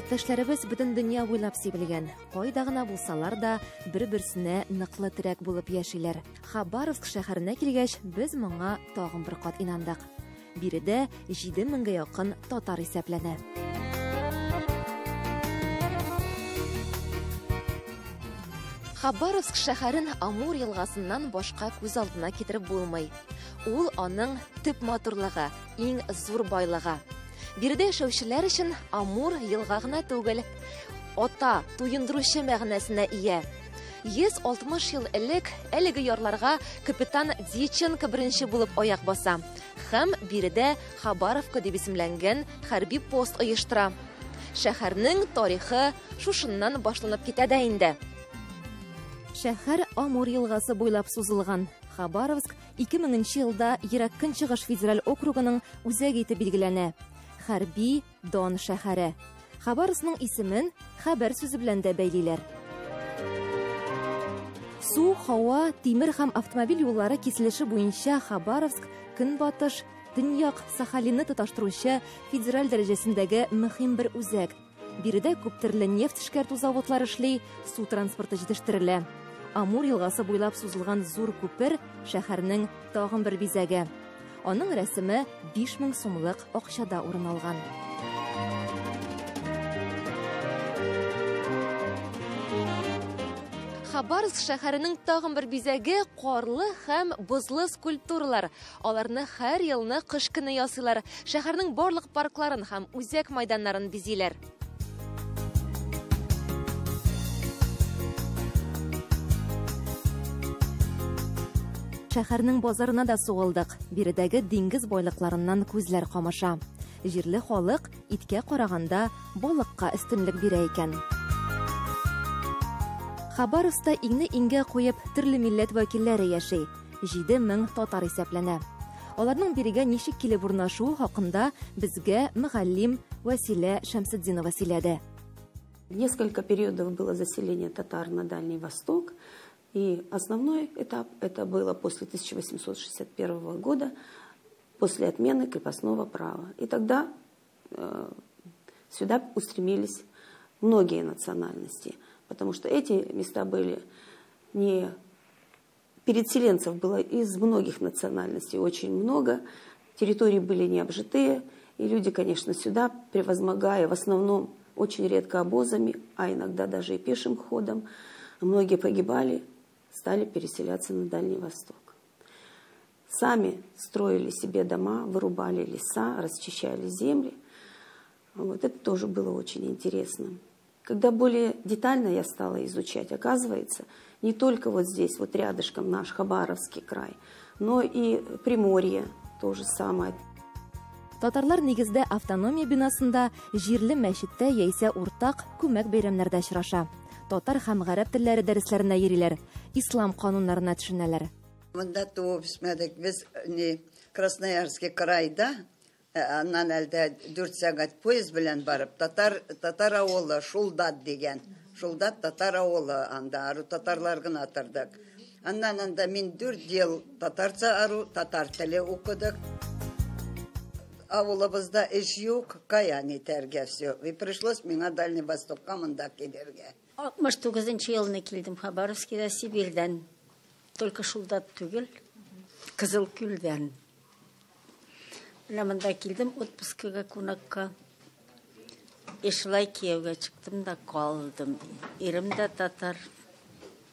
Якташларыбыз бөтен дөнья буйлап сибелгән. Кайда гына булсалар да бер-берсенә ныклы терәк булып яшиләр. Хабаровск шәһәренә килгәч, без моңа тагын бер кат инандык. Биредә 7000-гә якын татар исәпләнә. Хабаровск шәһәрен Амур елгасыннан башка күз алдына китереп булмый. Ул аның төп матурлыгы, иң зур байлыгы. Биредә яшәүчеләр өчен Амур елга гына түгел, ата, туендыручы мәгънәсенә ия. 160 ел элек әлеге ярларга капитан Дьяченко беренче булып аяк баса һәм биредә Хабаровка дип исемләнгән хәрби пост оештыра. Шәһәрнең тарихы шушыннан башланып китә дә инде. Шәһәр Амур елгасы буйлап сузылган. Хабаровск 2000 елда Ерак Көнчыгыш федераль округының үзәге итеп билгеләнә. Хәрби Дон шәһәре. Хабаровскның исемен хәбәр сүзе белән дә бәйлиләр. Су, һава, тимер һәм автомобиль юллары киселеше буенча Хабаровск көнбатыш, төньяк Сахалинны тоташтыручы федераль дәрәҗәсендәге мөһим бер үзәк. Биредә күп төрле нефть эшкәртү заводлары эшли, су транспорты җитештерелә. Амур елгасы буйлап сузылган зур күпер шәһәрнең тагын бер бизәге. Аның рәсеме 5000 сумлык акчада урын алган. Хабаровск шәһәренең тагын бер бизәге карлы һәм бозлы скульптуралар. Аларны һәр елны кыш көне ясыйлар. Шәһәрнең барлык паркларын һәм үзәк мәйданнарын бизиләр. Шәһәрнең базарына да сугылдык. Биредәге диңгез байлыкларыннан күзләр камаша. Җирле халык иткә караганда балыкка өстенлек бирә икән. Хабаровскта иңне иңгә куеп төрле милләт вәкилләре яши. 7000 татар исәпләнә. Аларның бирегә ничек килеп урнашуы хакында безгә мөгаллим Василә Шәмсетдинова сөйләде. Несколько периодов было заселение татар на Дальний Восток. И основной этап это было после 1861 года, после отмены крепостного права. И тогда сюда устремились многие национальности, потому что эти места были не... Переселенцев было из многих национальностей очень много, территории были не обжитые, и люди, конечно, сюда, превозмогая в основном очень редко обозами, а иногда даже и пешим ходом, многие погибали, стали переселяться на Дальний Восток. Сами строили себе дома, вырубали леса, расчищали земли. Вот это тоже было очень интересно. Когда более детально я стала изучать, оказывается, не только вот здесь, вот рядышком наш Хабаровский край, но и Приморье то же самое. Татарлар нигездә автономия бинасында җирле мәчеттә яисә уртак күмәк бәйрәмнәрдә очраша. Татар һәм гарәп телләре дәресләренә йөриләр, ислам кануннарына төшенәләр. Монда туып үсмәдек без Красноярский крайда, аннан әлдә 4 сәгать поезд белән барып, татар авылы Шулдат дигән. Шулдат татар авылы, анда ару татарлар гына тордык. Аннан анда мин 4 ел татарча ару, татар теле укыдык. Авылыбызда эш юк, каян итәргә все. И пришлось миңа Дальний Востокка монда килергә. 69 елны килдем Хабаровскида, Сибирьдән. Только Шулдат түгел, Кызылкүлдән. Менә монда килдем отпускыга, кунакка. Шулай кияүгә чыктым да калдым. Ирем дә татар,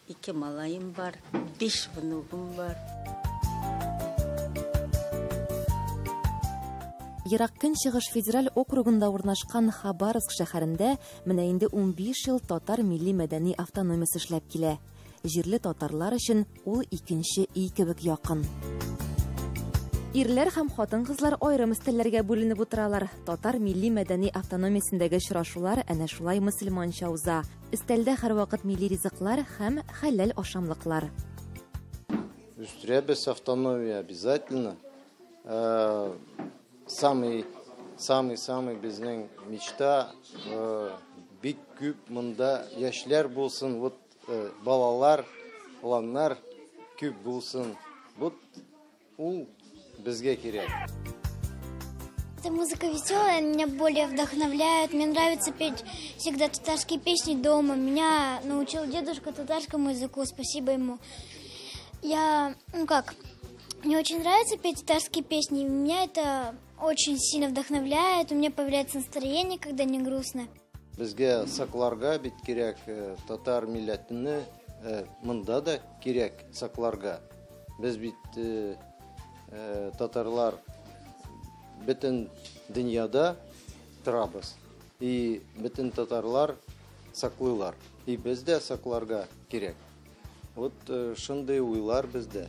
2 малаем бар, 5 внугым бар. Ерак Көнчыгыш федераль округында урнашкан Хабаровск шәһәрендә менә инде 15 ел татар милли-мәдәни автономиясе эшләп килә. Җирле татарлар өчен ул икенче ий кебек якын. Ирләр һәм хатын-кызлар аерым өстәлләргә бүленеп утыралар. Татар милли-мәдәни автономиясендәге очрашулар әнә шулай мөселманча уза. Өстәлдә һәрвакыт милли ризыклар һәм хәләл ашамлыклар. Үстерәбез автономия обязательно. Самый безнең мечта бик күп монда яшьләр булсын, вот балалар, уланнар күп булсын. Вот ул безгә кирәк. что музыка веселая, меня более вдохновляет. Мне нравится петь всегда татарские песни дома. Меня научил дедушка татарскому языку, спасибо ему. Мне очень нравится петь татарские песни. Меня это очень сильно вдохновляет. У меня появляется настроение, когда не грустно. Безге сакларга бит кирәк татар милләтене, монда да кирәк сакларга. Без бит татарлар бөтен дөньяда торабыз. И бөтен татарлар саклыйлар. И бездә сакларга кирәк. Вот шундый уйлар бездә.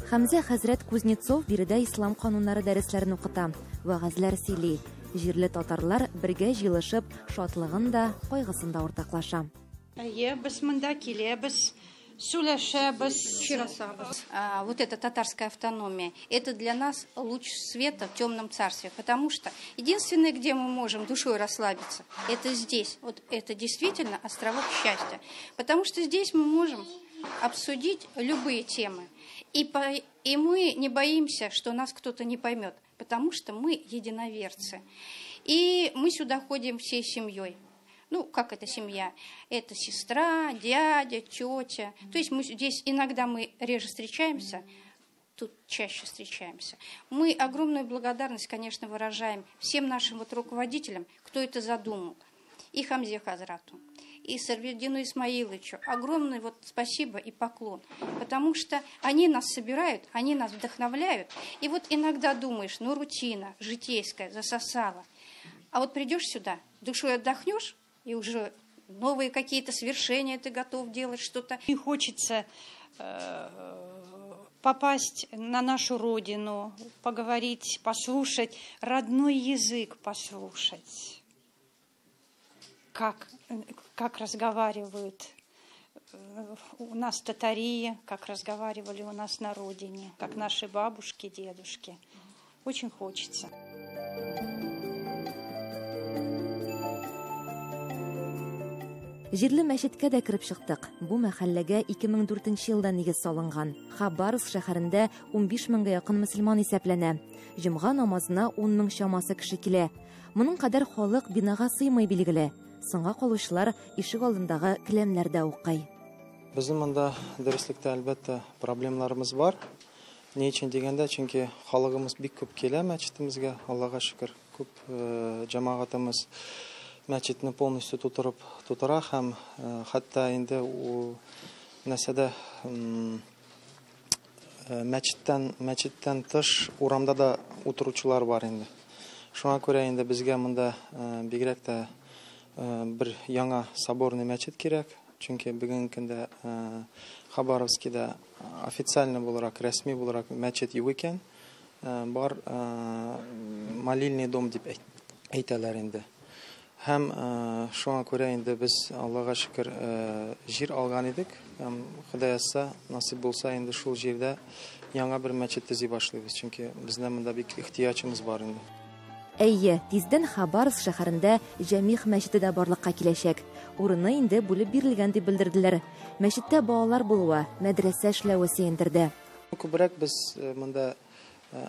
Хәмзә хәзрәт Кузнецов биредә ислам кануннары дәресләрен укыта, вәгазьләр сөйли. Җирле татарлар бергә җыелышып, шатлыгын да, кайгысын да уртаклаша. Без монда киләбез, сөйләшәбез, чирасабыз. Вот эта татарская автономия, это для нас луч света в темном царстве, потому что единственное, где мы можем душой расслабиться, это здесь. Вот это действительно островок счастья, потому что здесь мы можем обсудить любые темы. И мы не боимся, что нас кто-то не поймет, потому что мы единоверцы. И мы сюда ходим всей семьей. Ну, как это семья? Это сестра, дядя, тетя. То есть здесь иногда мы реже встречаемся, тут чаще встречаемся. Мы огромную благодарность, конечно, выражаем всем нашим руководителям, кто это задумал. И Хамзе Хазрату, и Сарведину Исмаиловичу. Огромное спасибо и поклон. Потому что они нас собирают, они нас вдохновляют. И вот иногда думаешь, рутина житейская засосала. А вот придешь сюда, душой отдохнешь, и уже новые какие-то свершения ты готов делать, что-то. И хочется попасть на нашу родину, поговорить, послушать, родной язык послушать. Как разговаривают у нас татари, как разговаривали у нас на родине, как наши бабушки, дедушки. Очень хочется. Җирле мәчеткә дә кирип чыктык. Бу мәхәлләгә 2004 елда нигез салынган. Хабаровск шәһәрендә 15 меңгә якын мөселман исәпләнә. Җомга намазына 10 мең чамасы кеше килә. Моның кадәр халык бинага сыймый билгеле. Соңга калучылар ишек алдындагы келәмнәрдә укый. Безнең монда дәреслектә әлбәттә проблемаларыбыз бар. Ни өчен дигәндә, чөнки халыгымыз бик күп килә мәчетебезгә, Аллага шөкер. Күп җәмәгатыбыз мәчетне полностью тутыра һәм хәтта инде у нәрсәдә мәчеттән тыш урамда да утыручылар бар инде. Шуңа күрә инде безгә монда бигрәк тә bir яңа соборный мәчет кирәк, чөнки бүгенге көндә Хабаровскида официально буларак, рәсми буларак мәчет юк икән. Бар молильный дом дип әйтәләр инде. Һәм шуңа күрә инде без Аллага шөкер җир алган идек. Ходай язса, насыйп булса инде шул җирдә яңа бер мәчет төзи башлыйбыз, чөнки безнең монда бик ихтыяҗымыз бар инде. Әйе, тиздән Хабаровск шәһәрендә Җәмигъ мәчете дә барлыкка киләчәк. Урыны инде бүлеп бирелгән дип белдерделәр. Мәчеттә балалар булуы, мәдрәсә эшләве сөендерде. Күбрәк без монда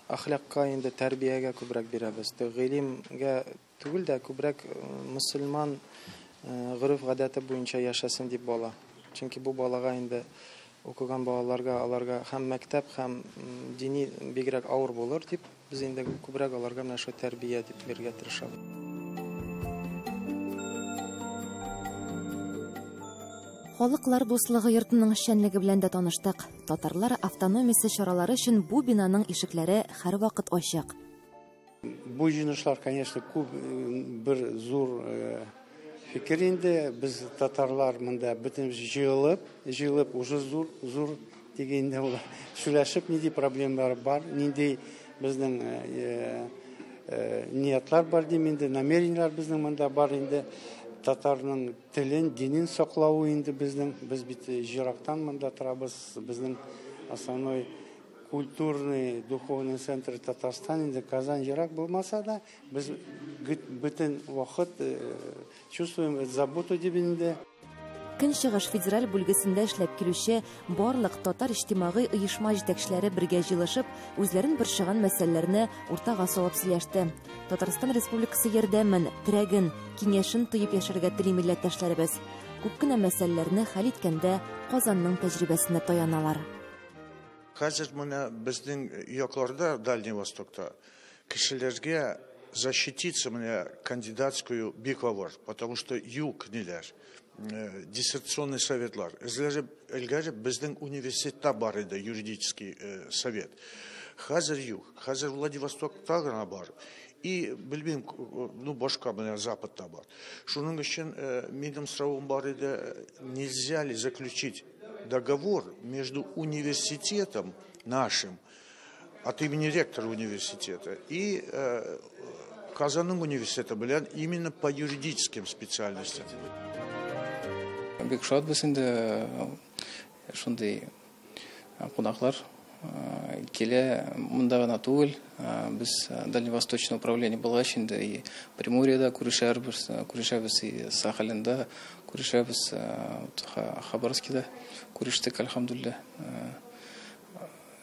әхлакка инде тәрбиягә күбрәк бирәбез. Гыйлемгә түгел дә күбрәк мөселман гырыф-гадәте буенча яшәсен дип бала. Чөнки бу балага инде укыган балаларга аларга һәм мәктәп, һәм дини бигрәк авыр булыр дип biz инде күбрәк аларга менә шу тәрбия дип бирергә тырышабыз. Халыклар дуслыгы йортының эшчәнлеге белән дә таныштык. Татарлар автономиясе чаралары өчен бу бинаның ишекләре һәрвакыт ачык. Бу җыйнышлар, конечно, күп бер зур фикер инде. Без татарлар монда бөтен җыелып, уже зур дигәндә ул сөйләшеп, нинди проблемалар бар, нинди безнең ниятлар бар инде, намерениялар безнең монда бар инде. Татарның телен, динен саклау инде безнең, без бит җирактан монда торабыз, безнең основной культурный, духовный центр Татарстан инде Казан җирак булмаса да, без бөтен вакыт чувствуем заботу дип инде. Көнчыгыш федераль бүлгесендә эшләп килүче барлык татар иҗтимагый оешма җитәкчеләре бергә җыелышып, үзләрен борчыган мәсьәләләрне уртага салып сөйләште. Татарстан Республикасы ярдәмен, терәген, киңәшен тоеп яшәргә тели милләттәшләребез. Күп кенә мәсьәләләрне хәл иткәндә Казанның тәҗрибәсенә таяналар. Хәзер менә безнең якларда, Дальний Востокта, кешеләргә защититься менә кандидатскую бик авыр, потому что юк ниләр, диссертационный советлар. Элгәре безнең университетта бар иде юридический совет. Хәзер юк, хәзер Владивостокта гына бар. И белмим, башка менә Западта бар. Шуның өчен минем соравым бар иде, нельзя ли заключить договор между университетом нашим от имени ректора университета и Казанның университеты белән именно по юридическим специальностям. Бик шат без инде шундый кунаклар келе монда гына түгел, без Дальневосточное управление булгач инде и Приморьеда күрешәбез, и Сахалинда күрешәбез, Хабаровскида күрештек, алхамдулилlah.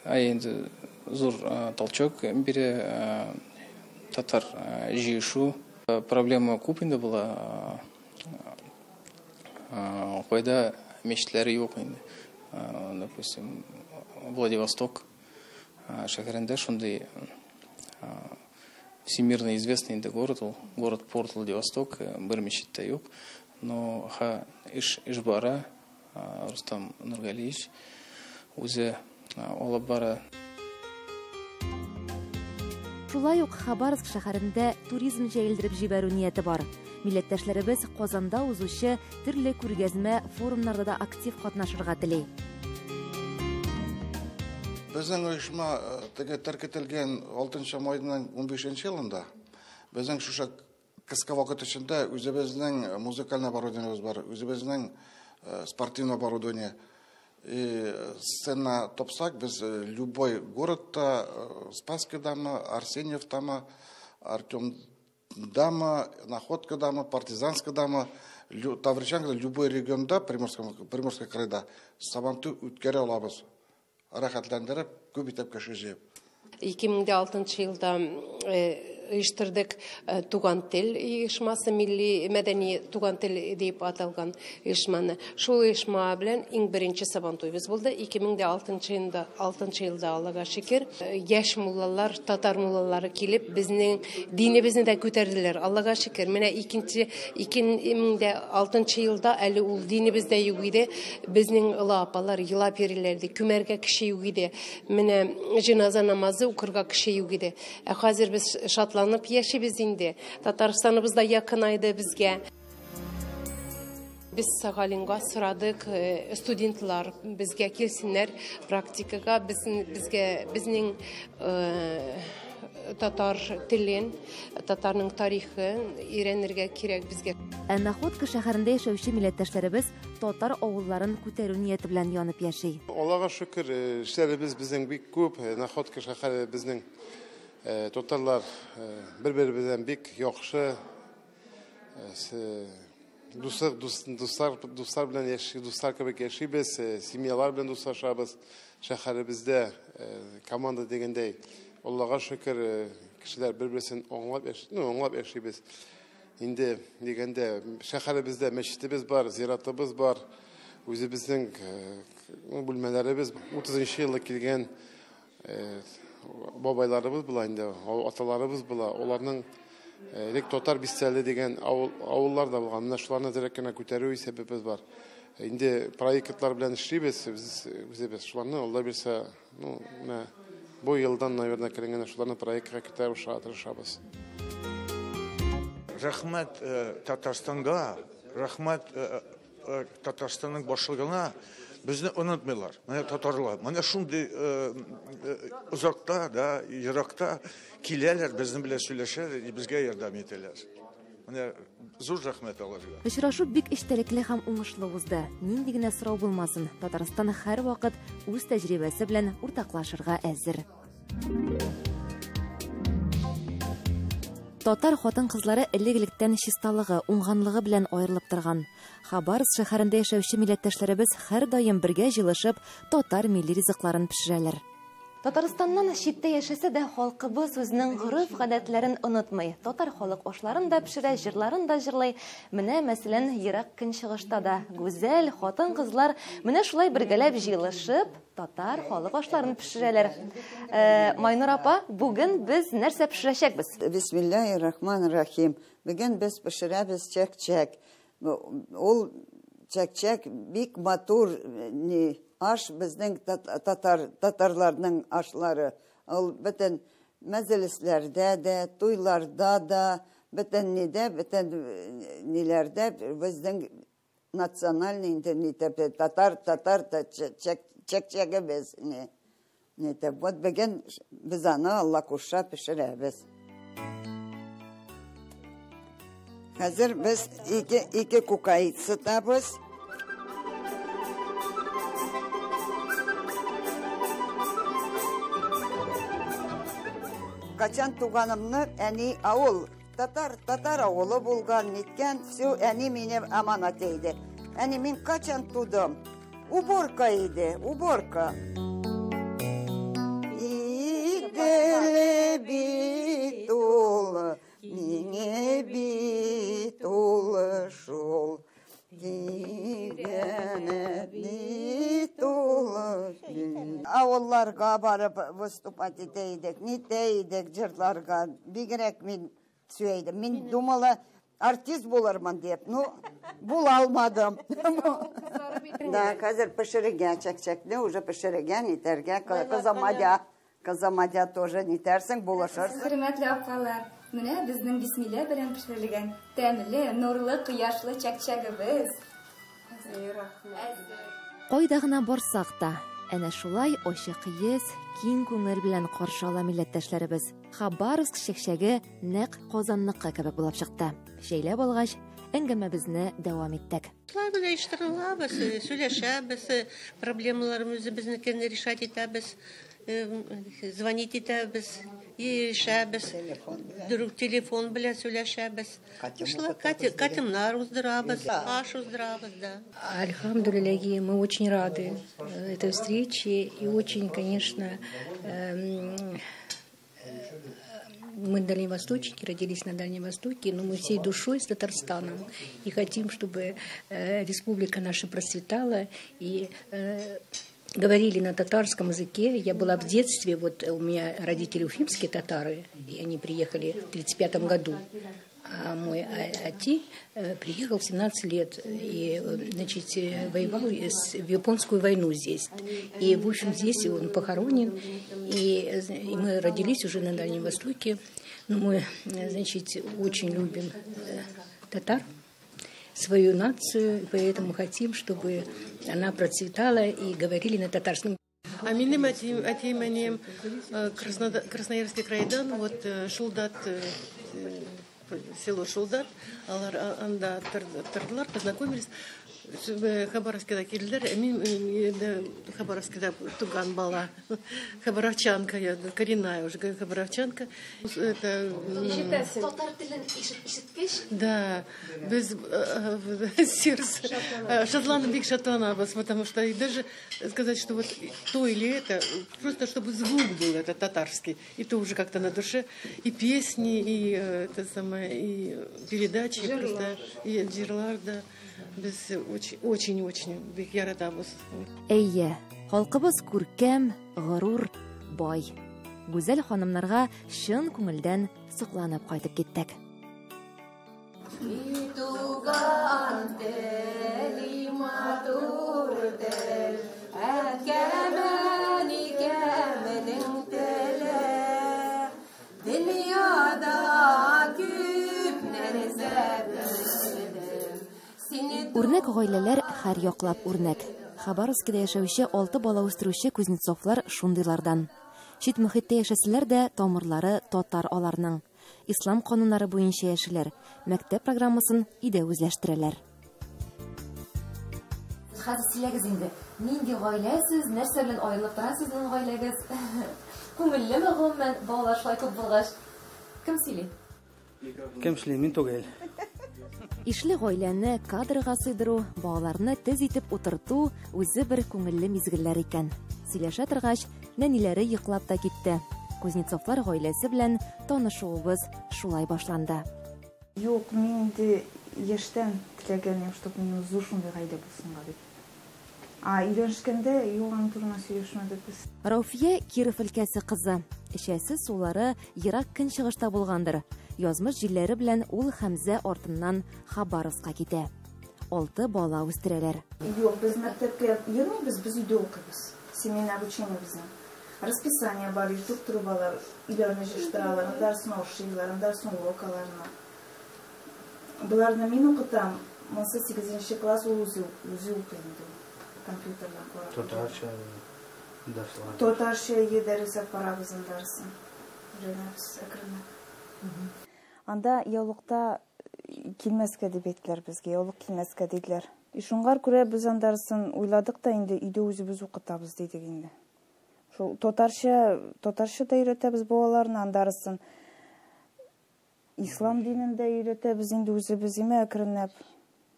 Инде зур толчок бере татар җыешу. Проблема күп инде була. Кайда мечетләре юк инде. Допустим, Владивосток шәһәрендә шундый всемирно известный инде город-порт Владивосток, бер мечет тә юк. Но иш бара, Рустам Нургалиевич үзе алып бара. Шулай ук Хабаровск шәһәрендә туризм җәелдереп җибәрү нияте бар. Милләттәшләребез Казанда узучы төрле күргәзмә, форумнарда да актив катнашырга тели. Безнең оешма тәркетелгән 6 майның 15 елында, безнең шушы кыска вакыт эчендә үзебезнең музыкаль оборудованиебыз бар, үзебезнең спортивное оборудование. И сцена топсак, без любой город-то, Спасская дама, Арсеньев дама, Артем дама, Находка дама, Партизанская дама, Тавричанка, любой регионда, Приморская крайда, сабанту үткәре алабыз. Рахатландырып, күп итеп кеше җыеп. 2006 елда оештырдык туган тел оешмасы, милли мәдәни туган тел дип аталган оешманы. Шул оешма белән иң беренче сабантуйбыз булды. 2006 елда Аллага шөкер, яшь муллалар, татар муллалары килеп, безнең динебезне дә күтәрделәр. Аллага шөкер. Менә 2006 елда әле ул динебездә юк иде. Безнең ылы апалар елап йөриләрде, күмәргә кеше юк иде. Менә җеназа намазы укырга кеше юк иде. Хәзер без шатланып яшибез инде. Татарстаныбызда якынайды безгә. Без Сахалинга сорадык, студентлар безгә килсеннәр практикага, безнең татар телен, татарның тарихын өйрәнергә кирәк безгә. Находка шәһәрендә яшәүче милләттәшләребез татар авылларын күтәрү нияте белән янып яши. Аллага шөкер, эшләребез безнең бик күп. Находка шәһәре безнең татарлар бер-беребездән бик яхшы, дуслар белән яши, дуслар кебек яшибез, семьялар белән дуслашабыз. Шәһәребездә команда дигәндәй, Аллага шөкер, кешеләр бер-берсен аңлап яшибез. Инде дигәндә шәһәребездә мәчетебез бар, зиратыбыз бар, үзебезнең бүлмәләребез 30 елда килгән бабайларыбыз була инде, аталарыбыз була, оларның татар бистәле дигән авыллар да булган. Менә шуларны дирәккенә күтәрү сәбәбебез бар. Инде проектлар белән эшлибез, үзебез шуларны Алла бирсә, бу елдан, наверное, кергән шуларны проектка күтәрү тырышабыз. Рәхмәт Татарстанга, рәхмәт Татарстанның башлыгына, безне онытмыйлар. Менә татарлар, менә шундый узакта, еракта киләләр, безнең белән сөйләшәләр, безгә ярдәм итәләр. Менә зур рәхмәт аларга. Очрашу бик эчтәлекле һәм уңышлы узды. Нинди генә сорау булмасын, Татарстан һәр вакыт үз тәҗрибәсе белән уртаклашырга әзер. Татар хатын-кызлары элек-электән чисталыгы, уңганлыгы белән аерылып торган. Хабаровск шәһәрендә яшәүче милләттәшләребез һәрдаим бергә җыелышып татар милли ризыкларын пешерәләр. Татарстаннан читтә яшәсә дә халкыбыз үзенең гореф-гадәтләрен онытмый. Татар халык ашларын да пешерә, җырларын да җырлый. Менә мәсәлән, ерак көнчыгышта да гүзәл хатын-кызлар менә шулай бергәләп җыелышып татар халык ашларын пешерәләр. Майнур апа, бүген без нәрсә пешерәчәкбез? Бисмиллаһир-рахманир-рахим. Бүген без пешерәбез чәк-чәк. Ул чәк-чәк бик матур аш безнең татарларның ашлары. Ул бөтен мәҗлесләрдә дә, туйларда да, бөтен ниләрдә безнең национальный интернет татар чәк-чәгебез. Вот бүген без аны Алла куша пешерәбез. Хәзер без ике кукаит сытабыз. Качан туганымны әни авыл, татар авылы булган, ниткән, все әни мине аманат итте. Әни мин качан тудым? Уборка иде, уборка. Игеле бит ул, мине бит ул шул. Дигәне бит ул. Авылларга барып выступать итәйдек, нитәйдек җырларга. Бигрәк мин сөйдем. Мин думала артист булырмын дип. Ну, була алмадым. Да, хәзер пешерегән чәк-чәкне уже пешерегән итәргә. Казамадя тоже нитәрсең, булышырсың. Хөрмәтле апалар, менә безнең бисмилла белән пешерелгән тәмле, нурлы, кояшлы чәк-чәгебез. Кайда гына барсак та, әнә шулай ачык йөз, киң күңел белән каршы ала милләттәшләребез. Хабаровск чәк-чәге нәкъ Казанныкы кебек булып чыкты. Шәйләп алгач, әңгәмәбезне дәвам иттек. Шулай белән иштырабыз, сөйләшәбез, проблемаларыбызны безнекен решать итәбез. Звонить итәбез, ирешәбез, телефон белән сөйләшәбез. Катымнар уздырабыз, аш уздырабыз, да. Альхамдулиллахи, мы очень рады этой встрече и очень, конечно, мы дальневосточники, родились на Дальнем Востоке, но мы всей душой с Татарстаном и хотим, чтобы республика наша процветала и говорили на татарском языке. Я была в детстве, вот у меня родители уфимские татары, и они приехали в 1935 году. А мой отец приехал в 17 лет и, значит, воевал в японскую войну здесь. И, в общем, здесь он похоронен. И мы родились уже на Дальнем Востоке. Но мы, значит, очень любим татар, свою нацию, поэтому хотим, чтобы она процветала и говорили на татарском. А минем атиманем Красноярский крайдан, вот Шулдат, село Шулдат, анда тардылар, познакомились. Хабаровскida келдилер, мен Хабаровскida туган бала, хабаровчанка, я коренная уже хабаровчанка. Это Татар телен ишеткәч? Да, без сердце шатланып бик шатланабыз, потому что и даже сказать, что вот то или это, просто чтобы звук был это татарский, и то уже как-то на душе, и песни, и это самое, и передачи, просто и җырлар, да. Без очень-очень бик яратабыз. Әйе, халкыбыз күркәм, горур, бай. Гүзәл ханымнарга шын күңелдән сокланып кайтып киттек. Үрнәк гаиләләр һәр яклап үрнәк. Хабаровскида яшәүче 6 бала үстерүче Кузнецовлар шундыйлардан. Чит мөхиттә яшәсәләр дә тамырлары татар аларның. Ислам кануннары буенча яшиләр. Мәктәп программасын иде үзләштерәләр. Хәзер сөйләгез инде. Нинди гаиләсез, нәрсә белән аерылып торасыз сезнең гаиләгез? Күңеллеме гомумән балалар шулай күп булгач? Кем сөйли? Кемшли мин түгел. Ишле гаиләне кадрга сыйдыру, балаларны тез итеп утырту үзе бер күңелле мизгелләр икән. Сөйләшә торгач, нәниләре йоклап та китте. Кузнецовлар гаиләсе белән танышуыбыз шулай башланды. Юк, мин инде яшьтән теләгәнем, чтобы минем зур шундый гаилә булсынга дип. Өйләнешкәндә юган турына сөйләшмәдек без. Рауфия Киров өлкәсе кызы. Эчәсе сулары ерак көнчыгышта булгандыр. Язмыш җилләре белән ул Хәмзә артыннан Хабаровска китә. 6 бала үстерәләр. Юк, без мәктәпкә йөрмибез, без өйдә укыйбыз. Семейное обучение безнең. Расписание бар, итеп торалар, өйләрне җыштыралар, дәресне укыйлар, дәресне урокаларны. Буларны мин укытам, 18 класс ул үзе укый инде. Компьютерда карап. Татарча дәресләр. Татарча дәресе парабызын дәресен. Өйрәнәбез әкренләп. Анда яулыкта килмәскә дип әйттеләр безгә, яулык килмәскә диделәр. Шуңар күрә без андарсын уйладык та инде өйдә үзебез укытабыз дидек инде. Шул татарча да өйрәтәбез балаларны андарсын. Ислам динендә өйрәтәбез инде үзебез име әкренләп.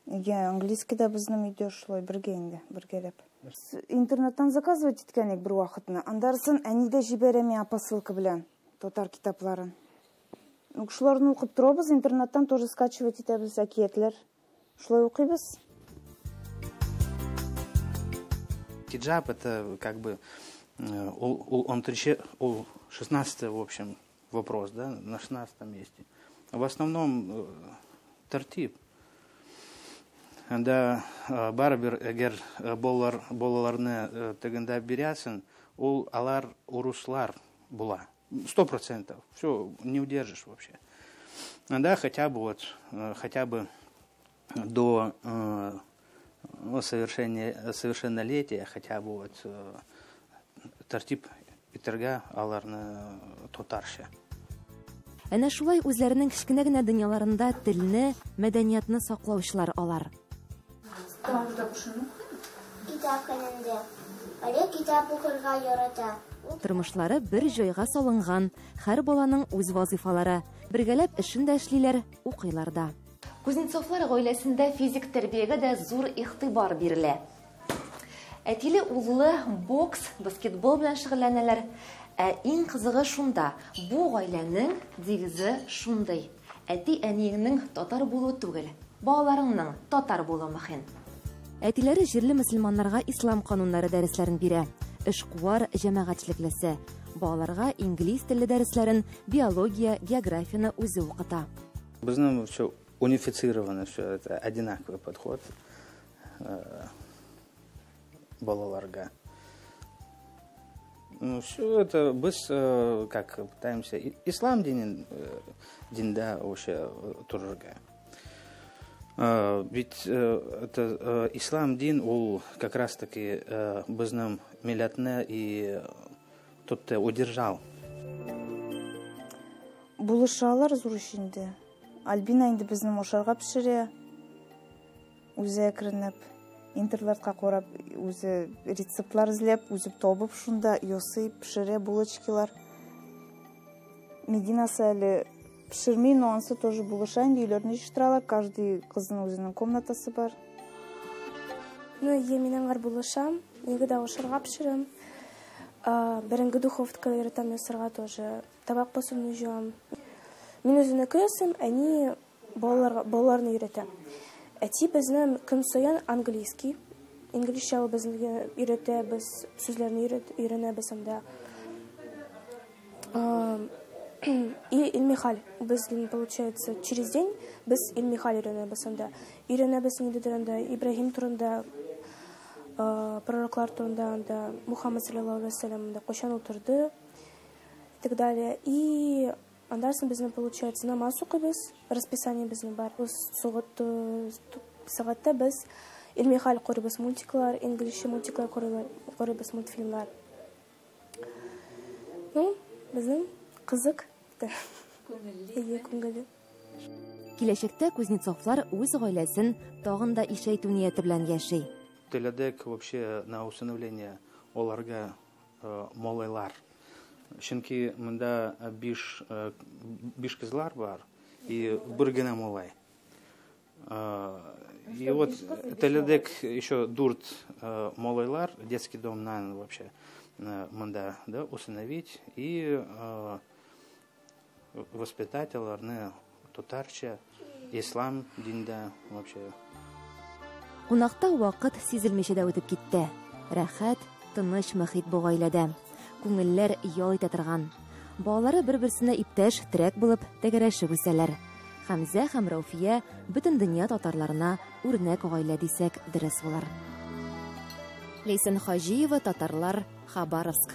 Английский да безнең өйдә шулай бергә инде, бергәләп. Интернеттан заказывать иткәнек бер вакытны. Андарсын әни дә җибәрә миңа посылка белән татар китапларын. Шуларны укып торабыз, интернеттан тоже скачивать итәбез әкиятләр. Шулай укыйбыз. Хиджаб это как бы он 16 в общем вопрос, да, на 16 месте. В основном тәртип. Да, барбер эгер балаларны тегендә бирәсен, ул алар урыслар була. 100%. Все, не удержишь вообще. Да, хотя бы до совершеннолетия, хотя бы тәртип итәргә аларны татарча. Әнә шулай үзләренең кечкенә генә дөньяларында телне, мәдәниятны саклаучылар алар. Китап көнендә. Әле китап укырга ярата. Тормышлары бер җайга салынган, һәр баланың үз вазифалары. Бергәләп эшен дә эшлиләр, укыйлар да. Кузнецовлар гаиләсендә физик тәрбиягә дә зур игътибар бирелә. Әтиле уллы бокс, баскетбол белән шөгыльләнәләр. Иң кызыгы шунда, бу гаиләнең дигезе шундый. Әти-әниеңнең татар булуы түгел, балаларыңның татар булуы мөһим. Әтиләре җирле мөселманнарга ислам кануннары дәресләрен бирә. Эшкуар җәмәгатьчелеклесе. Балаларга инглиз теле дәресләрен, биология, географияны үзе укыта. Безнең все унифицировано, все это одинаковый подход балаларга. Ну, все это біз как пытаемся ислам динда вообще турырга. Ведь это ислам дин, ол как раз таки біздің милләтне и тот удержал. Булышалар зур ишинде. Альбина инде безнең ошарга пешерә. Үзе әкренләп интернетка карап, үзе рецептлар эзләп, үзе табып шунда ясый, пешерә булочкалар. Мединасы әле пешерми, но ансы тоже булыша инде өйләрне җыштыралар. Каждый кызның үзенең комнатасы бар. Ну, я минангар булышам, инде ошарга пешерәм. Беренге духовка өйрәтәм ясарга тоже. Табак посуны җуам. Мин үземне көясем, әни балаларны өйрәтә. Әти безнең көн саен английский, инглизчә безне өйрәтә, без сүзләрне өйрәнәбез анда. И илмихаль, безнең получается через день без илмихаль өйрәнәбез анда. Өйрәнәбез инде дөрендә Ибраһим турында, пророклар турында, анда Мухаммад саллаллаху алейхи ва саллям да кошан утырды и так далее. И андарсын безнең получается намаз укыбыз, расписание безнең бар. Сәгатьтә без илмихаль корыбыз мультиклар, инглизчә мультиклар корыбыз мультфильмлар. Ну, безнең кызык. Күңелле. Киләчәктә Кузнецовлар үз гаиләсен тагын да ишәйтү нияте белән яши. Теләдек вообще на усыновление оларга малайлар. Чөнки монда биш кызлар бар и быргена малай. И вот теледек еще дурт малайлар, детский дом надо вообще манда, да, усыновить и воспитательларны тутарча, ислам динда вообще. Кунакта вакыт сизелмичә дә үтеп китте. Рәхәт, тыныч мөхит бу гаиләдә. Күңелләр ял итә торган. Балалары бер-берсенә иптәш, терәк булып тәгәрәшеп үсәләр. Хәмзә һәм Рауфия бөтен дөнья татарларына үрнәк гаилә дисәк дөрес булыр. Лейсан Хаҗиева, Татарлар, Хабаровск.